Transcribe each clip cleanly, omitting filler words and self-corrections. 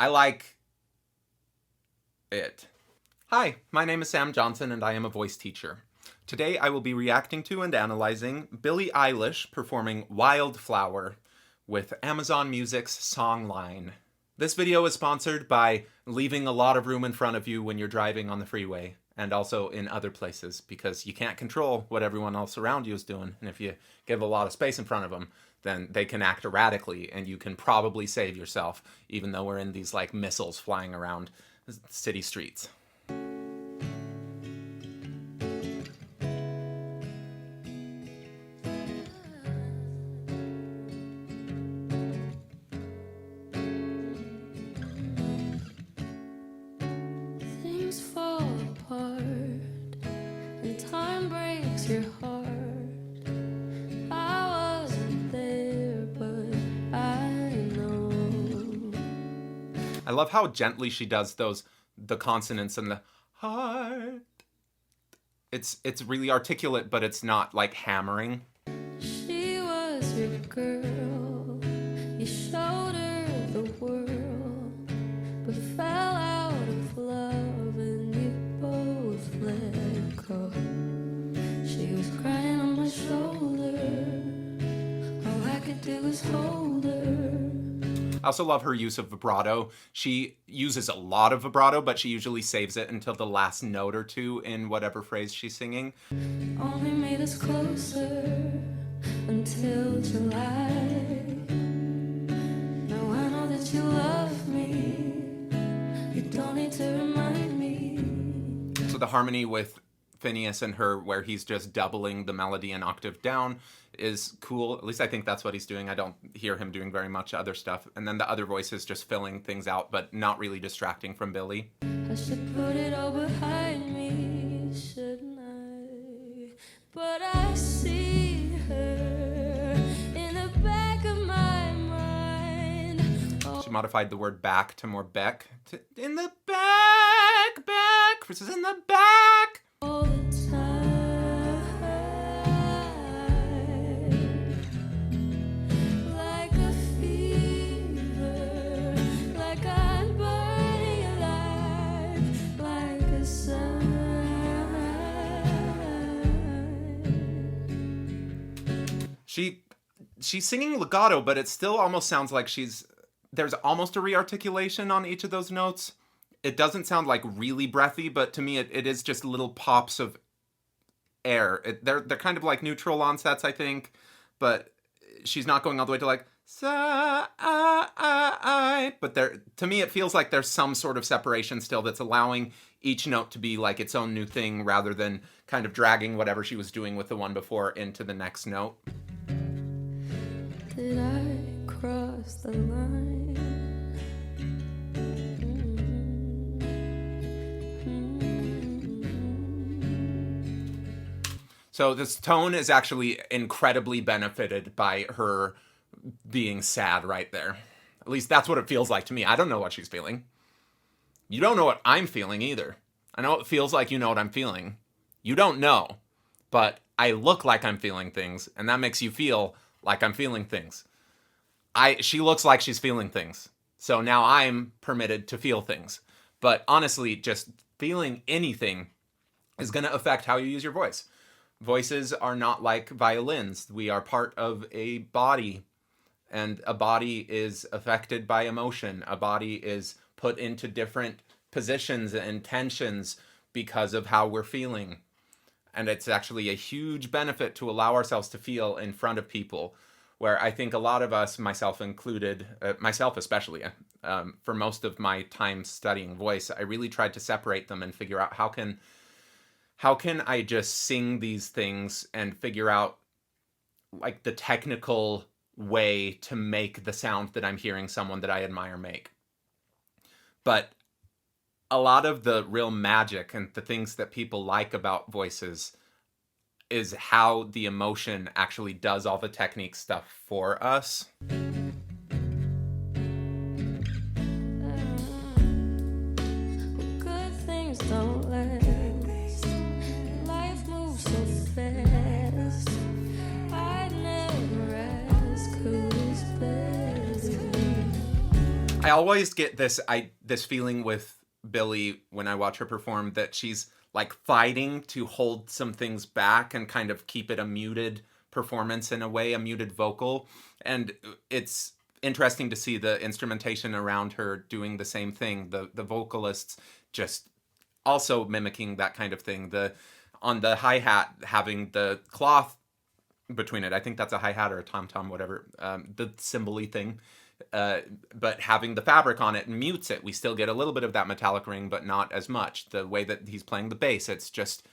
I like it. Hi, my name is Sam Johnson and I am a voice teacher. Today I will be reacting to and analyzing Billie Eilish performing Wildflower with Amazon Music's Songline. This video is sponsored by leaving a lot of room in front of you when you're driving on the freeway and also in other places, because you can't control what everyone else around you is doing, and if you give a lot of space in front of them, then they can act erratically and you can probably save yourself, even though we're in these like missiles flying around city streets. Things fall apart and time breaks your heart. I wasn't there, but I know. I love how gently she does the consonants and the heart. It's really articulate, but it's not like hammering. She was your girl. You showed her the world, but fell out of love and you both let go. She was crying on my shoulder. All I could do was hold her. I also love her use of vibrato. She uses a lot of vibrato, but she usually saves it until the last note or two in whatever phrase she's singing. Only made us closer until July. Now I know that you love me. You don't need to remind me. So the harmony with Phineas and her, where he's just doubling the melody an octave down, is cool. At least I think that's what he's doing. I don't hear him doing very much other stuff. And then the other voice is just filling things out, but not really distracting from Billie. I should put it all behind me, shouldn't I? But I see her in the back of my mind. Oh. She modified the word back to more Beck. In the back versus in the back. All the time, like a fever, like I'm burning alive, like a sun. She's singing legato, but it still almost sounds like there's almost a rearticulation on each of those notes. It doesn't sound like really breathy, but to me it is just little pops of air. They're kind of like neutral onsets, I think, but she's not going all the way to like but to me it feels like there's some sort of separation still that's allowing each note to be like its own new thing rather than kind of dragging whatever she was doing with the one before into the next note. Did I cross the line? So this tone is actually incredibly benefited by her being sad right there. At least that's what it feels like to me. I don't know what she's feeling. You don't know what I'm feeling either. I know it feels like you know what I'm feeling. You don't know, but I look like I'm feeling things, and that makes you feel like I'm feeling things. She looks like she's feeling things. So now I'm permitted to feel things. But honestly, just feeling anything is going to affect how you use your voice. Voices are not like violins. We are part of a body, and a body is affected by emotion. A body is put into different positions and tensions because of how we're feeling. And it's actually a huge benefit to allow ourselves to feel in front of people, where I think a lot of us, myself included, myself especially, for most of my time studying voice, I really tried to separate them and figure out how can I just sing these things and figure out like the technical way to make the sound that I'm hearing someone that I admire make. But a lot of the real magic and the things that people like about voices is how the emotion actually does all the technique stuff for us. Good things don't last. Life moves so fast. I'd never ask who's best. I always get this feeling with Billie when I watch her perform that she's like fighting to hold some things back and kind of keep it a muted performance in a way, a muted vocal. And it's interesting to see the instrumentation around her doing the same thing. The vocalists just also mimicking that kind of thing. The on the hi-hat having the cloth between it. I think that's a hi-hat or a tom-tom, whatever, the cymbal-y thing. But having the fabric on it mutes it. We still get a little bit of that metallic ring, but not as much. The way that he's playing the bass, it's just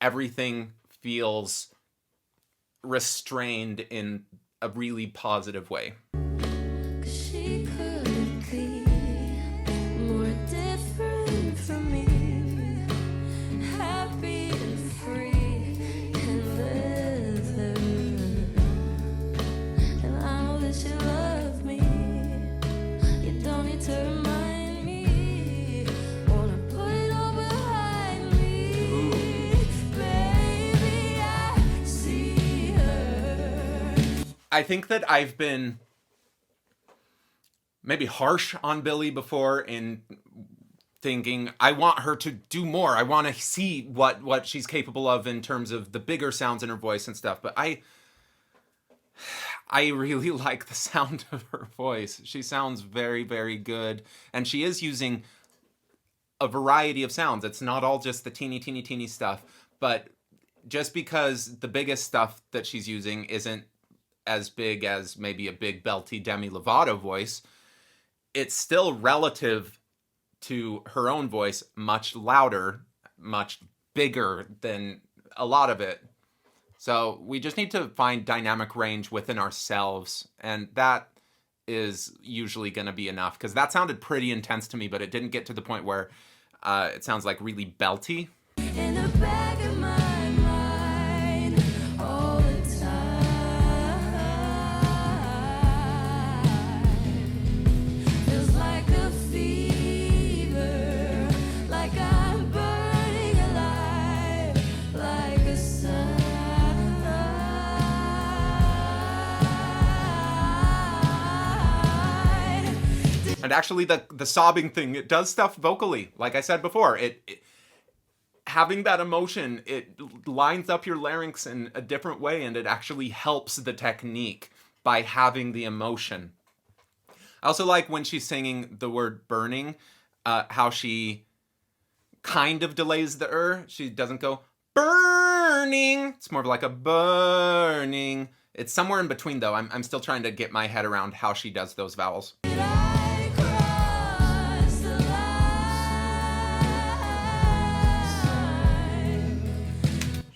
everything feels restrained in a really positive way. She couldn't be more different from me. Happy and free and with her. And I know that you love me. You don't need to remind me. Wanna put it all behind me. Baby, I see her. I think that I've been maybe harsh on Billie before in thinking I want her to do more. I want to see what she's capable of in terms of the bigger sounds in her voice and stuff. But I really like the sound of her voice. She sounds very, very good. And she is using a variety of sounds. It's not all just the teeny, teeny, teeny stuff. But just because the biggest stuff that she's using isn't as big as maybe a big belty Demi Lovato voice, it's still relative to her own voice much louder, much bigger than a lot of it. So we just need to find dynamic range within ourselves, and that is usually going to be enough, because that sounded pretty intense to me, but it didn't get to the point where it sounds like really belty. In the back of my mind all the time. Feels like a fever, like I'm burning alive, like a sign. And actually, the sobbing thing, it does stuff vocally. Like I said before, it having that emotion, it lines up your larynx in a different way, and it actually helps the technique by having the emotion. I also like when she's singing the word burning, how she kind of delays the She doesn't go burning. It's more of like a burning. It's somewhere in between, though. I'm still trying to get my head around how she does those vowels. I cross the line.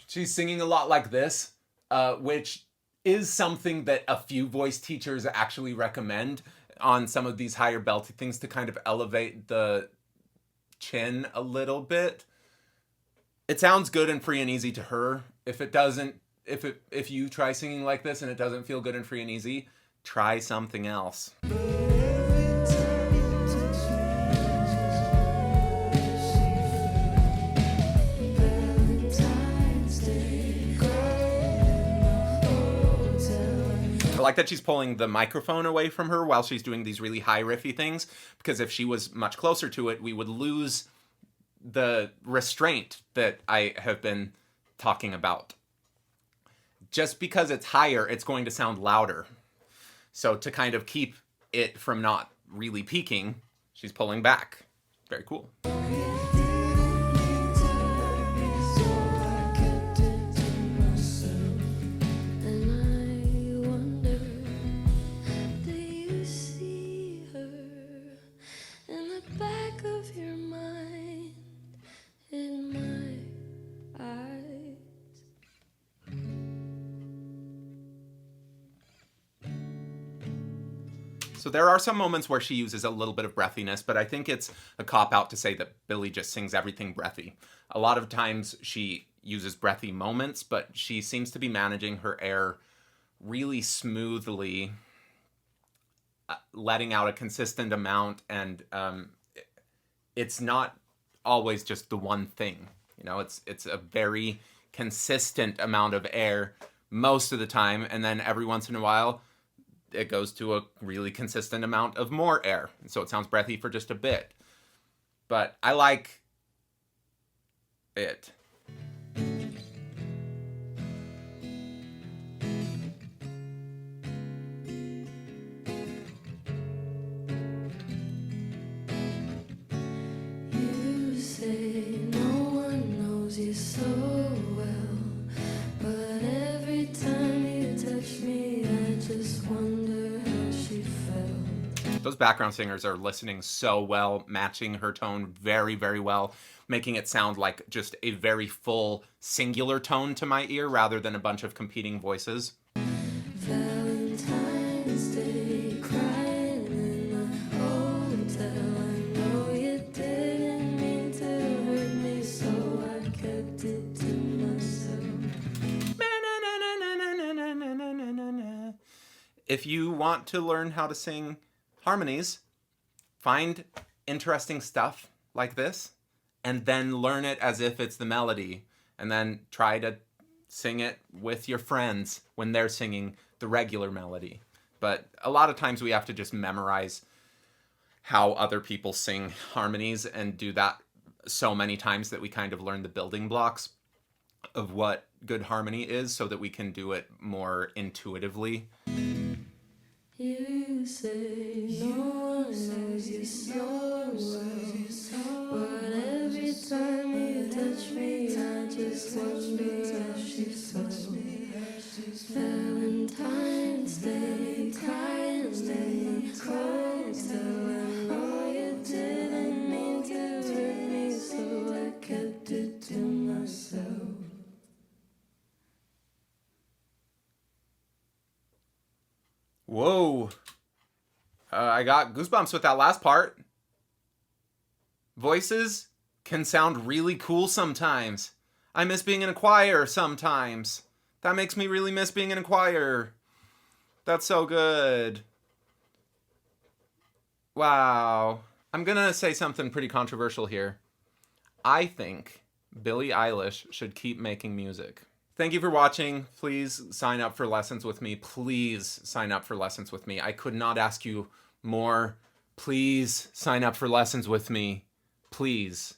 She's singing a lot like this, which is something that a few voice teachers actually recommend on some of these higher belty things, to kind of elevate the chin a little bit. It sounds good and free and easy to her. If it doesn't, if you try singing like this and it doesn't feel good and free and easy, try something else. I like that she's pulling the microphone away from her while she's doing these really high riffy things, because if she was much closer to it, we would lose the restraint that I have been talking about. Just because it's higher, it's going to sound louder. So to kind of keep it from not really peaking, she's pulling back. Very cool. So there are some moments where she uses a little bit of breathiness, but I think it's a cop-out to say that Billie just sings everything breathy. A lot of times she uses breathy moments, but she seems to be managing her air really smoothly, letting out a consistent amount, and it's not always just the one thing. You know, it's a very consistent amount of air most of the time, and then every once in a while it goes to a really consistent amount of more air. So it sounds breathy for just a bit. But I like it. You say no one knows you so well, but every time you touch me, I just wonder how she felt. Those background singers are listening so well, matching her tone very, very well, making it sound like just a very full singular tone to my ear rather than a bunch of competing voices. Valentine's Day, crying in a hotel. I know you didn't mean to hurt me, so I kept it to myself. If you want to learn how to sing harmonies, find interesting stuff like this and then learn it as if it's the melody, and then try to sing it with your friends when they're singing the regular melody. But a lot of times we have to just memorize how other people sing harmonies and do that so many times that we kind of learn the building blocks of what good harmony is so that we can do it more intuitively. You say no one knows you so well, but every time you touch me, I just wonder how she felt. Valentine's Day, crying in the hotel. I know you didn't mean to hurt me, so I kept it to myself. Whoa. I got goosebumps with that last part. Voices can sound really cool sometimes. I miss being in a choir sometimes. That makes me really miss being in a choir. That's so good. Wow. I'm gonna say something pretty controversial here. I think Billie Eilish should keep making music. Thank you for watching. Please sign up for lessons with me. Please sign up for lessons with me. I could not ask you more. Please sign up for lessons with me. Please.